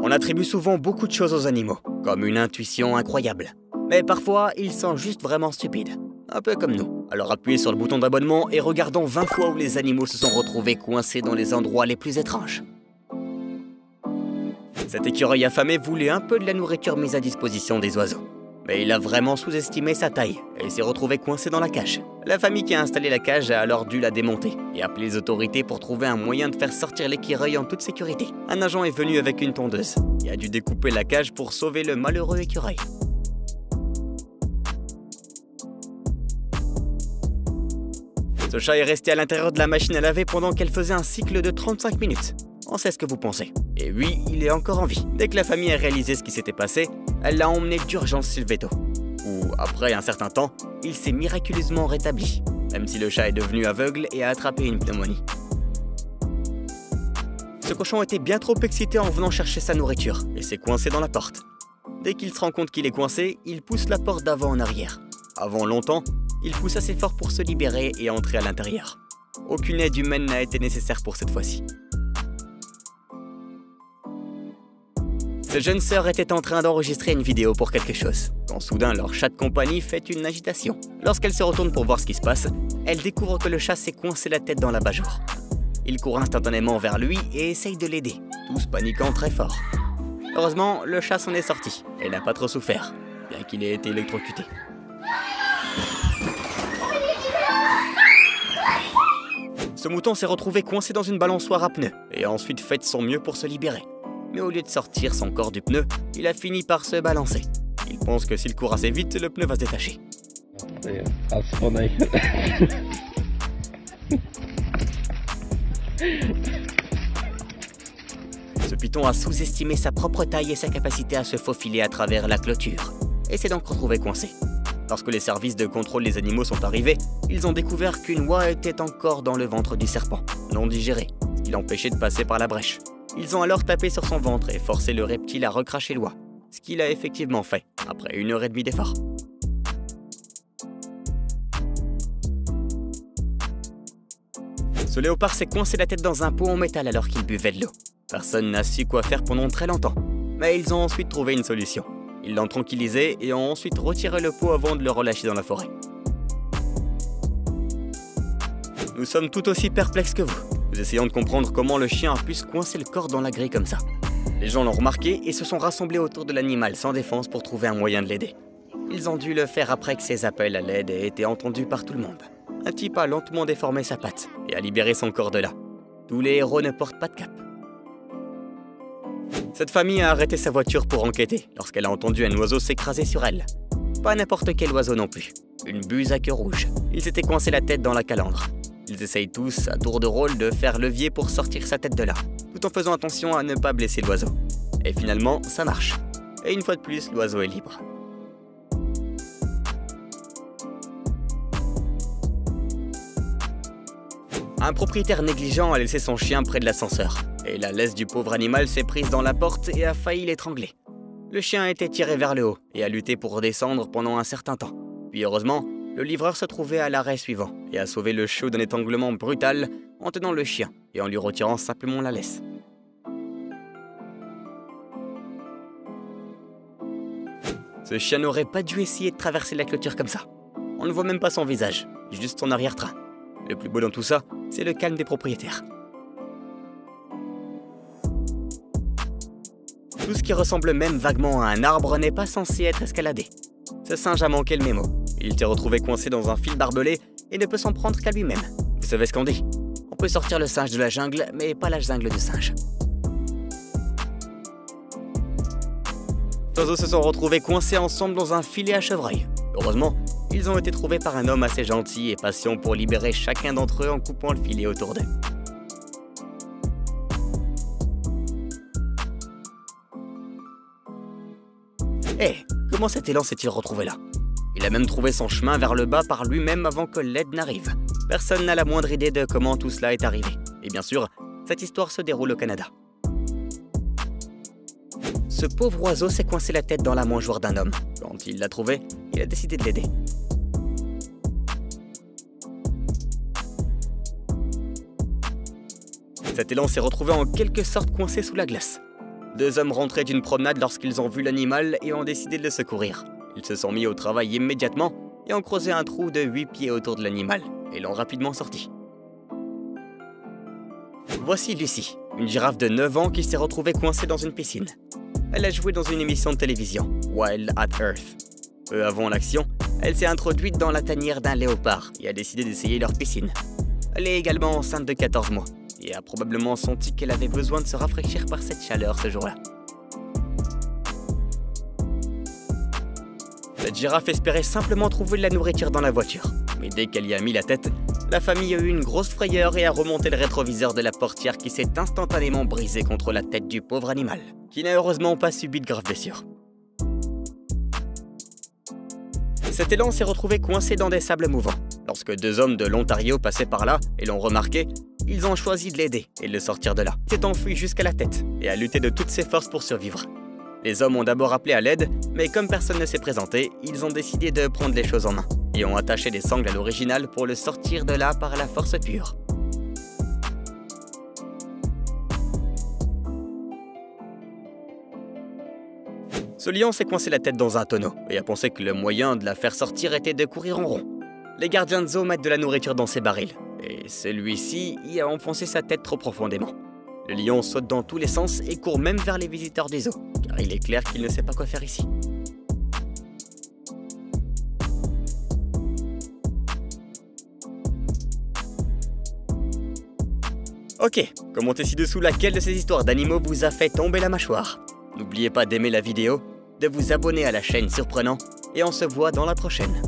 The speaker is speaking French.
On attribue souvent beaucoup de choses aux animaux, comme une intuition incroyable. Mais parfois, ils sont juste vraiment stupides. Un peu comme nous. Alors appuyez sur le bouton d'abonnement et regardons 20 fois où les animaux se sont retrouvés coincés dans les endroits les plus étranges. Cet écureuil affamé voulait un peu de la nourriture mise à disposition des oiseaux. Mais il a vraiment sous-estimé sa taille et s'est retrouvé coincé dans la cage. La famille qui a installé la cage a alors dû la démonter et appeler les autorités pour trouver un moyen de faire sortir l'écureuil en toute sécurité. Un agent est venu avec une tondeuse et a dû découper la cage pour sauver le malheureux écureuil. Ce chat est resté à l'intérieur de la machine à laver pendant qu'elle faisait un cycle de 35 minutes. On sait ce que vous pensez. Et oui, il est encore en vie. Dès que la famille a réalisé ce qui s'était passé, elle l'a emmené d'urgence chez le veto. Où, après un certain temps, il s'est miraculeusement rétabli, même si le chat est devenu aveugle et a attrapé une pneumonie. Ce cochon était bien trop excité en venant chercher sa nourriture et s'est coincé dans la porte. Dès qu'il se rend compte qu'il est coincé, il pousse la porte d'avant en arrière. Avant longtemps, il pousse assez fort pour se libérer et entrer à l'intérieur. Aucune aide humaine n'a été nécessaire pour cette fois-ci. Ce jeune sœur était en train d'enregistrer une vidéo pour quelque chose, quand soudain leur chat de compagnie fait une agitation. Lorsqu'elle se retourne pour voir ce qui se passe, elle découvre que le chat s'est coincé la tête dans l'abat-jour. Il court instantanément vers lui et essaye de l'aider, tous paniquant très fort. Heureusement, le chat s'en est sorti et n'a pas trop souffert, bien qu'il ait été électrocuté. Ce mouton s'est retrouvé coincé dans une balançoire à pneus et a ensuite fait de son mieux pour se libérer. Mais au lieu de sortir son corps du pneu, il a fini par se balancer. Il pense que s'il court assez vite, le pneu va se détacher. Ce python a sous-estimé sa propre taille et sa capacité à se faufiler à travers la clôture, et s'est donc retrouvé coincé. Lorsque les services de contrôle des animaux sont arrivés, ils ont découvert qu'une oie était encore dans le ventre du serpent, non digérée, ce qui l'empêchait de passer par la brèche. Ils ont alors tapé sur son ventre et forcé le reptile à recracher l'oie, ce qu'il a effectivement fait, après 1h30 d'effort. Ce léopard s'est coincé la tête dans un pot en métal alors qu'il buvait de l'eau. Personne n'a su quoi faire pendant très longtemps, mais ils ont ensuite trouvé une solution. Ils l'ont tranquillisé et ont ensuite retiré le pot avant de le relâcher dans la forêt. Nous sommes tout aussi perplexes que vous. Nous essayons de comprendre comment le chien a pu se coincer le corps dans la grille comme ça. Les gens l'ont remarqué et se sont rassemblés autour de l'animal sans défense pour trouver un moyen de l'aider. Ils ont dû le faire après que ses appels à l'aide aient été entendus par tout le monde. Un type a lentement déformé sa patte et a libéré son corps de là. Tous les héros ne portent pas de cap. Cette famille a arrêté sa voiture pour enquêter lorsqu'elle a entendu un oiseau s'écraser sur elle. Pas n'importe quel oiseau non plus. Une buse à queue rouge. Il s'était coincé la tête dans la calandre. Ils essayent tous, à tour de rôle, de faire levier pour sortir sa tête de là, tout en faisant attention à ne pas blesser l'oiseau. Et finalement, ça marche. Et une fois de plus, l'oiseau est libre. Un propriétaire négligent a laissé son chien près de l'ascenseur, et la laisse du pauvre animal s'est prise dans la porte et a failli l'étrangler. Le chien a été tiré vers le haut et a lutté pour redescendre pendant un certain temps. Puis heureusement, le livreur se trouvait à l'arrêt suivant et a sauvé le chiot d'un étranglement brutal en tenant le chien et en lui retirant simplement la laisse. Ce chien n'aurait pas dû essayer de traverser la clôture comme ça. On ne voit même pas son visage, juste son arrière-train. Le plus beau dans tout ça, c'est le calme des propriétaires. Tout ce qui ressemble même vaguement à un arbre n'est pas censé être escaladé. Ce singe a manqué le mémo. Il s'est retrouvé coincé dans un fil barbelé et ne peut s'en prendre qu'à lui-même. Vous savez ce qu'on dit? On peut sortir le singe de la jungle, mais pas la jungle du singe. Les oiseaux se sont retrouvés coincés ensemble dans un filet à chevreuil. Heureusement, ils ont été trouvés par un homme assez gentil et patient pour libérer chacun d'entre eux en coupant le filet autour d'eux. Comment cet élan s'est-il retrouvé là? Il a même trouvé son chemin vers le bas par lui-même avant que l'aide n'arrive. Personne n'a la moindre idée de comment tout cela est arrivé. Et bien sûr, cette histoire se déroule au Canada. Ce pauvre oiseau s'est coincé la tête dans la mangeoire d'un homme. Quand il l'a trouvé, il a décidé de l'aider. Cet élan s'est retrouvé en quelque sorte coincé sous la glace. 2 hommes rentraient d'une promenade lorsqu'ils ont vu l'animal et ont décidé de le secourir. Ils se sont mis au travail immédiatement et ont creusé un trou de 8 pieds autour de l'animal et l'ont rapidement sorti. Voici Lucy, une girafe de 9 ans qui s'est retrouvée coincée dans une piscine. Elle a joué dans une émission de télévision, Wild at Earth. Peu avant l'action, elle s'est introduite dans la tanière d'un léopard et a décidé d'essayer leur piscine. Elle est également enceinte de 14 mois et a probablement senti qu'elle avait besoin de se rafraîchir par cette chaleur ce jour-là. Cette girafe espérait simplement trouver de la nourriture dans la voiture, mais dès qu'elle y a mis la tête, la famille a eu une grosse frayeur et a remonté le rétroviseur de la portière qui s'est instantanément brisé contre la tête du pauvre animal, qui n'a heureusement pas subi de graves blessures. Cet élan s'est retrouvé coincé dans des sables mouvants. Lorsque 2 hommes de l'Ontario passaient par là et l'ont remarqué, ils ont choisi de l'aider et de le sortir de là. Il s'est enfui jusqu'à la tête et a lutté de toutes ses forces pour survivre. Les hommes ont d'abord appelé à l'aide, mais comme personne ne s'est présenté, ils ont décidé de prendre les choses en main et ont attaché des sangles à l'original pour le sortir de là par la force pure. Ce lion s'est coincé la tête dans un tonneau et a pensé que le moyen de la faire sortir était de courir en rond. Les gardiens de zoo mettent de la nourriture dans ses barils, et celui-ci y a enfoncé sa tête trop profondément. Le lion saute dans tous les sens et court même vers les visiteurs du zoo, car il est clair qu'il ne sait pas quoi faire ici. Ok, commentez ci-dessous laquelle de ces histoires d'animaux vous a fait tomber la mâchoire. N'oubliez pas d'aimer la vidéo, de vous abonner à la chaîne Surprenant, et on se voit dans la prochaine.